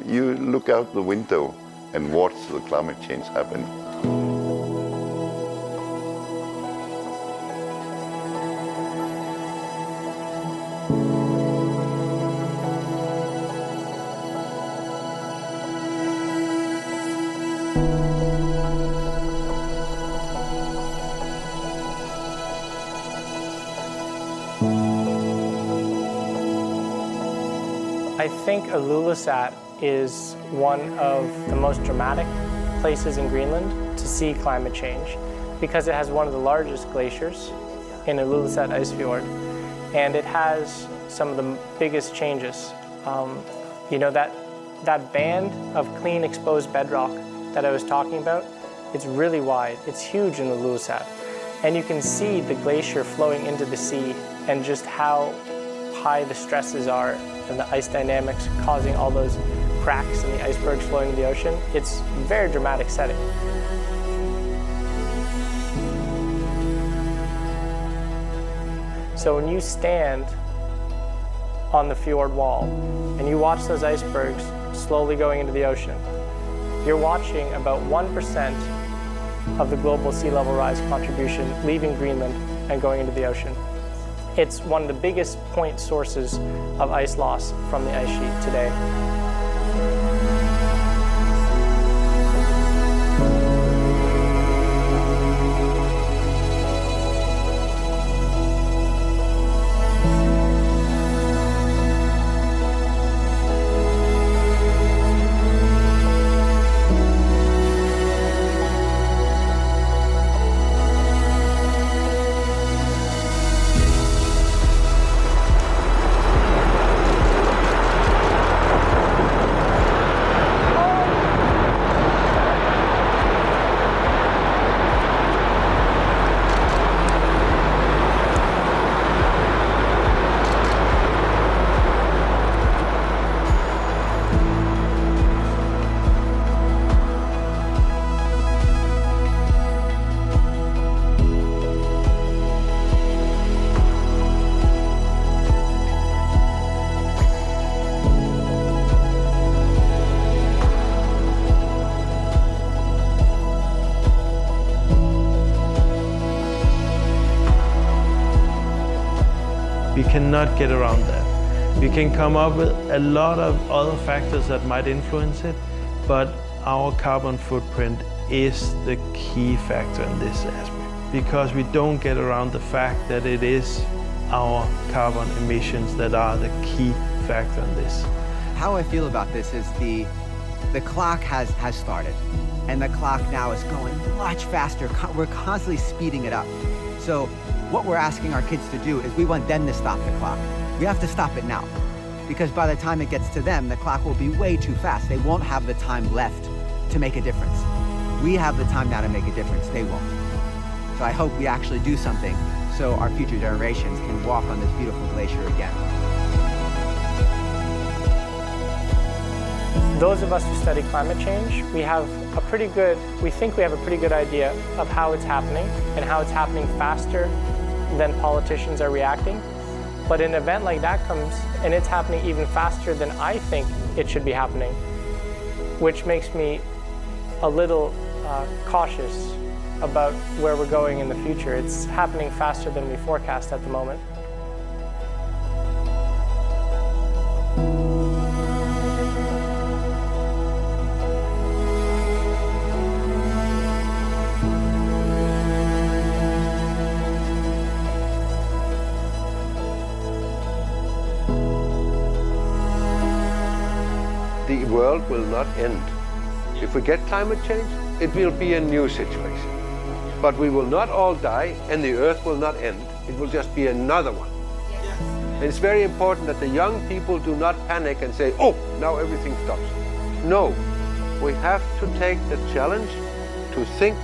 You look out the window and watch the climate change happen. I think Ilulissat is one of the most dramatic places in Greenland to see climate change because it has one of the largest glaciers in Ilulissat Ice Fjord, and it has some of the biggest changes. That band of clean exposed bedrock that I was talking about, it's really wide. It's huge in Ilulissat, and you can see the glacier flowing into the sea and just how high the stresses are and the ice dynamics causing all those cracks in the icebergs flowing into the ocean. It's a very dramatic setting. So when you stand on the fjord wall and you watch those icebergs slowly going into the ocean, you're watching about 1% of the global sea level rise contribution leaving Greenland and going into the ocean. It's one of the biggest point sources of ice loss from the ice sheet today. We cannot get around that. We can come up with a lot of other factors that might influence it, but our carbon footprint is the key factor in this aspect, because we don't get around the fact that it is our carbon emissions that are the key factor in this. How I feel about this is the clock has started, and the clock now is going much faster. We're constantly speeding it up. So what we're asking our kids to do is we want them to stop the clock. We have to stop it now, because by the time it gets to them, the clock will be way too fast. They won't have the time left to make a difference. We have the time now to make a difference, they won't. So I hope we actually do something so our future generations can walk on this beautiful glacier again. Those of us who study climate change, we think we have a pretty good idea of how it's happening and how it's happening faster than politicians are reacting. But an event like that comes and it's happening even faster than I think it should be happening, which makes me a little cautious about where we're going in the future. It's happening faster than we forecast at the moment. The world will not end. If we get climate change, it will be a new situation. But we will not all die, and the Earth will not end. It will just be another one. And it's very important that the young people do not panic and say, oh, now everything stops. No, we have to take the challenge to think,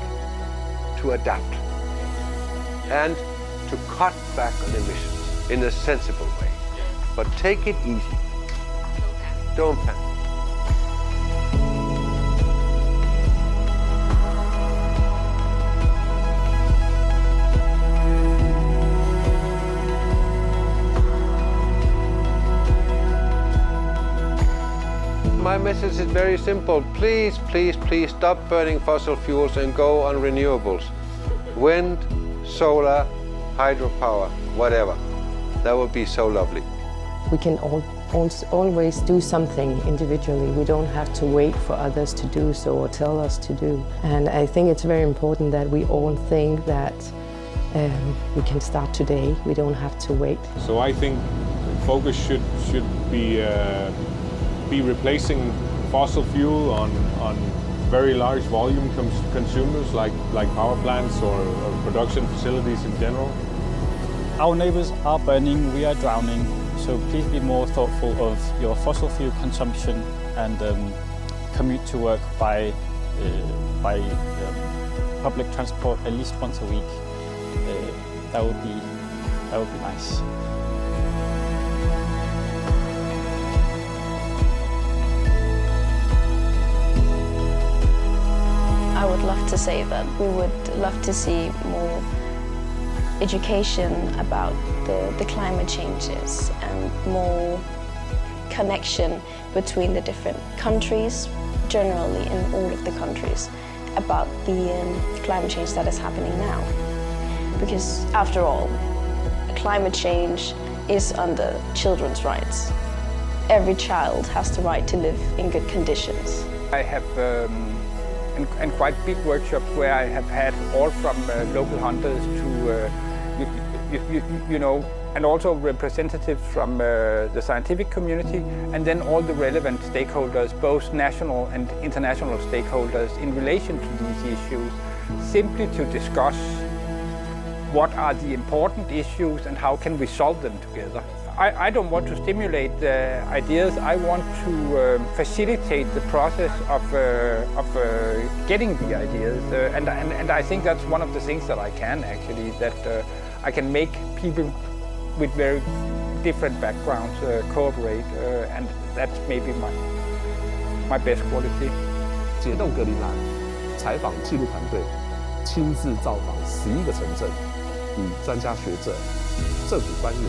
to adapt, and to cut back on emissions in a sensible way. But take it easy. Don't panic. my message is very simple. Please, please, please stop burning fossil fuels and go on renewables. Wind, solar, hydropower, whatever. That would be so lovely. We can always do something individually. We don't have to wait for others to do so or tell us to do. And I think it's very important that we all think that we can start today. We don't have to wait. So I think focus should be replacing fossil fuel on very large volume consumers like power plants or production facilities in general. Our neighbors are burning, we are drowning, so please be more thoughtful of your fossil fuel consumption and commute to work by public transport at least once a week. That would be nice. I would love to say that we would love to see more education about the climate changes and more connection between the different countries, generally in all of the countries, about the climate change that is happening now. Because after all, climate change is under children's rights. Every child has the right to live in good conditions. I have and quite big workshops where I have had all from local hunters to you know, and also representatives from the scientific community, and then all the relevant stakeholders, both national and international stakeholders, in relation to these issues, simply to discuss what are the important issues and how can we solve them together. I don't want to stimulate ideas. I want to facilitate the process of getting the ideas, and I think that's one of the things that I can actually, that I can make people with very different backgrounds cooperate, and that's maybe my best quality. 解冻格陵兰，采访纪录团队，亲自造访11个城镇，与专家学者、政府官员、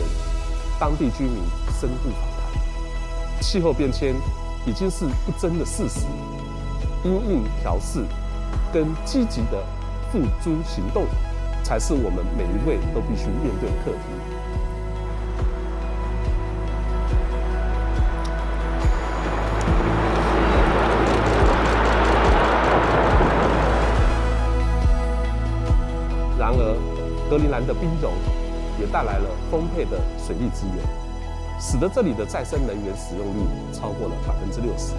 当地居民深度访谈。气候变迁已经是不争的事实，因应调适跟积极的付诸行动，才是我们每一位都必须面对的课题。然而，格陵兰的冰融也带来了丰沛的水利资源，使得这里的再生能源使用率超过了60%。